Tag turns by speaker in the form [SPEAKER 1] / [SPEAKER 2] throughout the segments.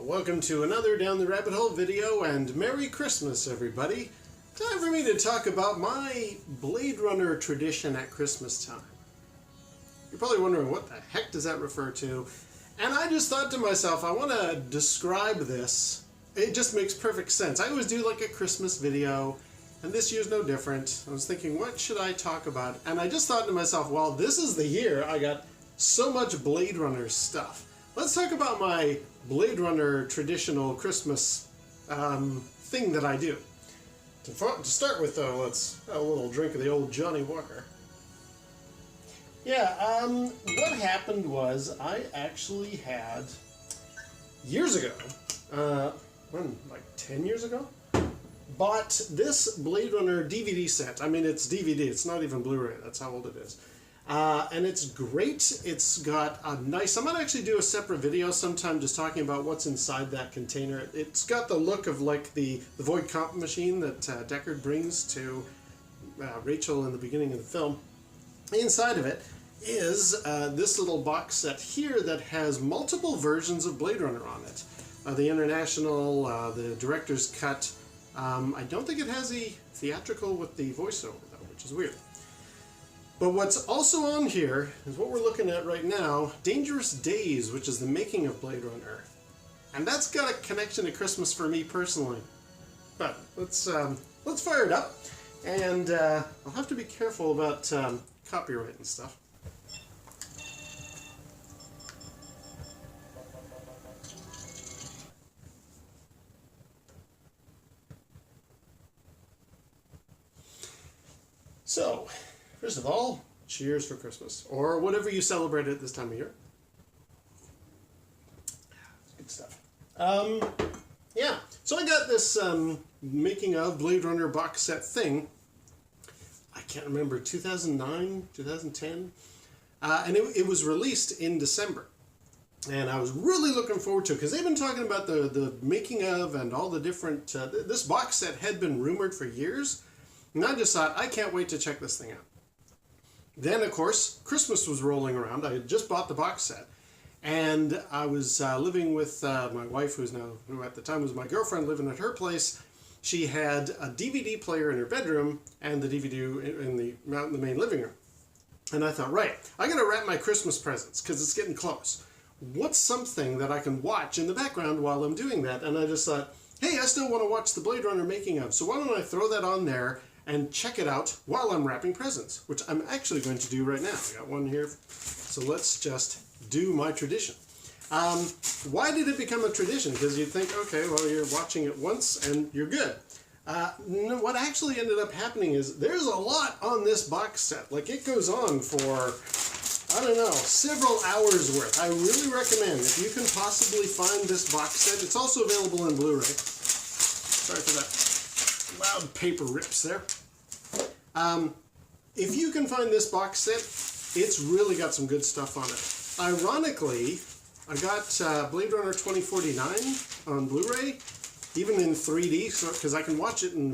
[SPEAKER 1] Welcome to another Down the Rabbit Hole video, and Merry Christmas, everybody. Time for me to talk about my Blade Runner tradition at Christmas time. You're probably wondering, what the heck does that refer to? And I just thought to myself, I want to describe this. It just makes perfect sense. I always do like a Christmas video, and this year's no different. I was thinking, what should I talk about? And I just thought to myself, well, this is the year I got so much Blade Runner stuff. Let's talk about my Blade Runner traditional Christmas thing that I do. To start with, though, let's have a little drink of the old Johnny Walker. Yeah, what happened was I actually had, years ago, like 10 years ago, bought this Blade Runner DVD set. I mean, it's DVD, it's not even Blu-ray, that's how old it is. And it's great. It's got a nice, I might actually do a separate video sometime just talking about what's inside that container. It's got the look of like the Void Comp machine that Deckard brings to Rachel in the beginning of the film. Inside of it is this little box set here that has multiple versions of Blade Runner on it. The International, the Director's Cut. I don't think it has the theatrical with the voiceover though, which is weird. But what's also on here is what we're looking at right now, Dangerous Days, which is the making of Blade Runner. And that's got a connection to Christmas for me personally. But let's fire it up. And I'll have to be careful about copyright and stuff. So, first of all, cheers for Christmas, or whatever you celebrate at this time of year. Good stuff. Yeah, so I got this making of Blade Runner box set thing. I can't remember, 2009, 2010, and it was released in December. And I was really looking forward to it, because they've been talking about the making of and all the different, this box set had been rumored for years. And I just thought, I can't wait to check this thing out. Then, of course, Christmas was rolling around. I had just bought the box set. And I was living with my wife, who at the time was my girlfriend, living at her place. She had a DVD player in her bedroom and the DVD in the main living room. And I thought, right, I got to wrap my Christmas presents because it's getting close. What's something that I can watch in the background while I'm doing that? And I just thought, hey, I still want to watch the Blade Runner making of, so why don't I throw that on there and check it out while I'm wrapping presents, which I'm actually going to do right now. I got one here, so let's just do my tradition. Why did it become a tradition? Because you'd think, okay, well, you're watching it once and you're good. No, what actually ended up happening is there's a lot on this box set. Like, it goes on for, I don't know, several hours worth. I really recommend, if you can possibly find this box set, it's also available in Blu-ray. Sorry for that loud paper rips there. If you can find this box set, it's really got some good stuff on it. Ironically, I got Blade Runner 2049 on Blu-ray, even in 3D, because I can watch it in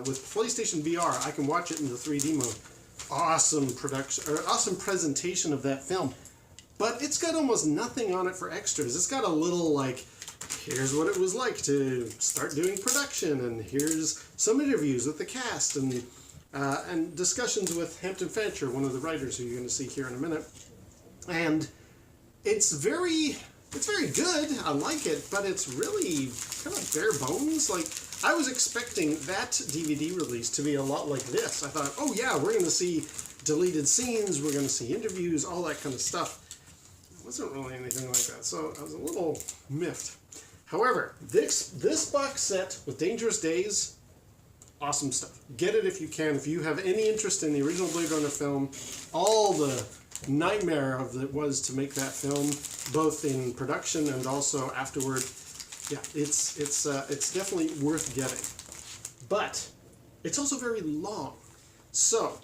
[SPEAKER 1] with PlayStation VR. I can watch it in the 3D mode. Awesome production, or awesome presentation of that film. But it's got almost nothing on it for extras. It's got a little like, here's what it was like to start doing production, and here's some interviews with the cast, and discussions with Hampton Fancher, one of the writers who you're going to see here in a minute. And it's very good. I like it, but it's really kind of bare bones. Like, I was expecting that DVD release to be a lot like this. I thought, oh yeah, we're going to see deleted scenes, we're going to see interviews, all that kind of stuff. It wasn't really anything like that, so I was a little miffed. However, this box set with Dangerous Days, awesome stuff. Get it if you can. If you have any interest in the original Blade Runner film, all the nightmare of it was to make that film, both in production and also afterward. Yeah, it's definitely worth getting. But it's also very long. So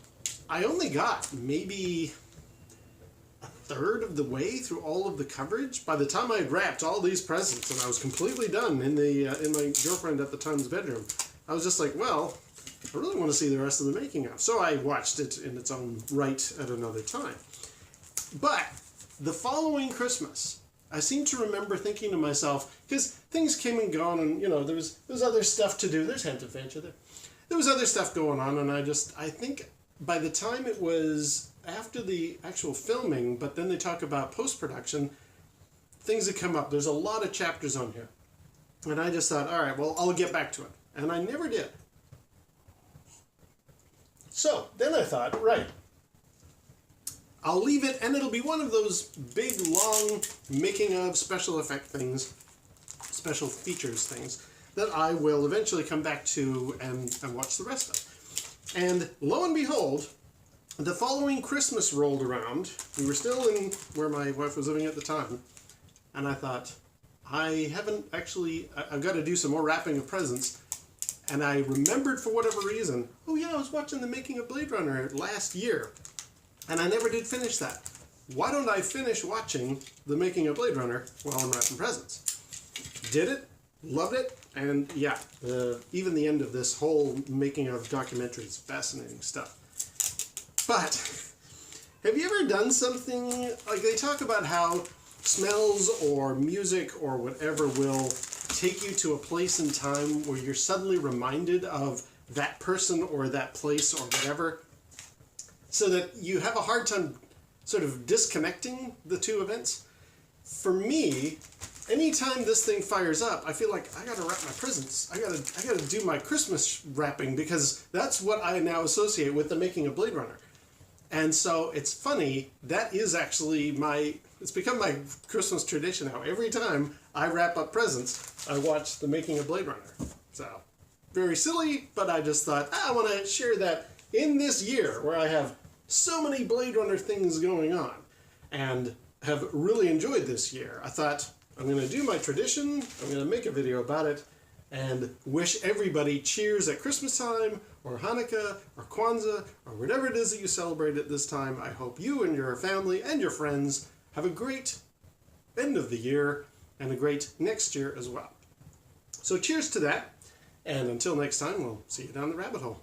[SPEAKER 1] I only got maybe a third of the way through all of the coverage. By the time I had wrapped all these presents and I was completely done in my girlfriend at the time's bedroom, I was just like, well, I really want to see the rest of the making of. So I watched it in its own right at another time. But the following Christmas, I seem to remember thinking to myself, because things came and gone, and there was other stuff to do. There's Hampton Fancher there. There was other stuff going on, and I think by the time it was after the actual filming, but then they talk about post-production, things had come up. There's a lot of chapters on here. And I just thought, all right, well, I'll get back to it. And I never did. So then I thought, right, I'll leave it, and it'll be one of those big, long making of special effect things, special features things, that I will eventually come back to and watch the rest of. And lo and behold, the following Christmas rolled around. We were still in where my wife was living at the time. And I thought, I've got to do some more wrapping of presents. And I remembered for whatever reason, oh yeah, I was watching the making of Blade Runner last year. And I never did finish that. Why don't I finish watching the making of Blade Runner while I'm wrapping presents? Did it, loved it, and yeah, even the end of this whole making of documentary is fascinating stuff. But, have you ever done something, like they talk about how smells or music or whatever will take you to a place in time where you're suddenly reminded of that person or that place or whatever, so that you have a hard time sort of disconnecting the two events? For me, anytime this thing fires up, I feel like I gotta wrap my presents. I gotta do my Christmas wrapping, because that's what I now associate with the making of Blade Runner. And so it's funny, that is actually it's become my Christmas tradition now. Every time I wrap up presents, I watch the making of Blade Runner. So, very silly, but I just thought, I want to share that in this year where I have so many Blade Runner things going on and have really enjoyed this year. I thought, I'm going to do my tradition, I'm going to make a video about it, and wish everybody cheers at Christmas time, or Hanukkah, or Kwanzaa, or whatever it is that you celebrate at this time. I hope you and your family and your friends have a great end of the year, and a great next year as well. So cheers to that, and until next time, we'll see you down the rabbit hole.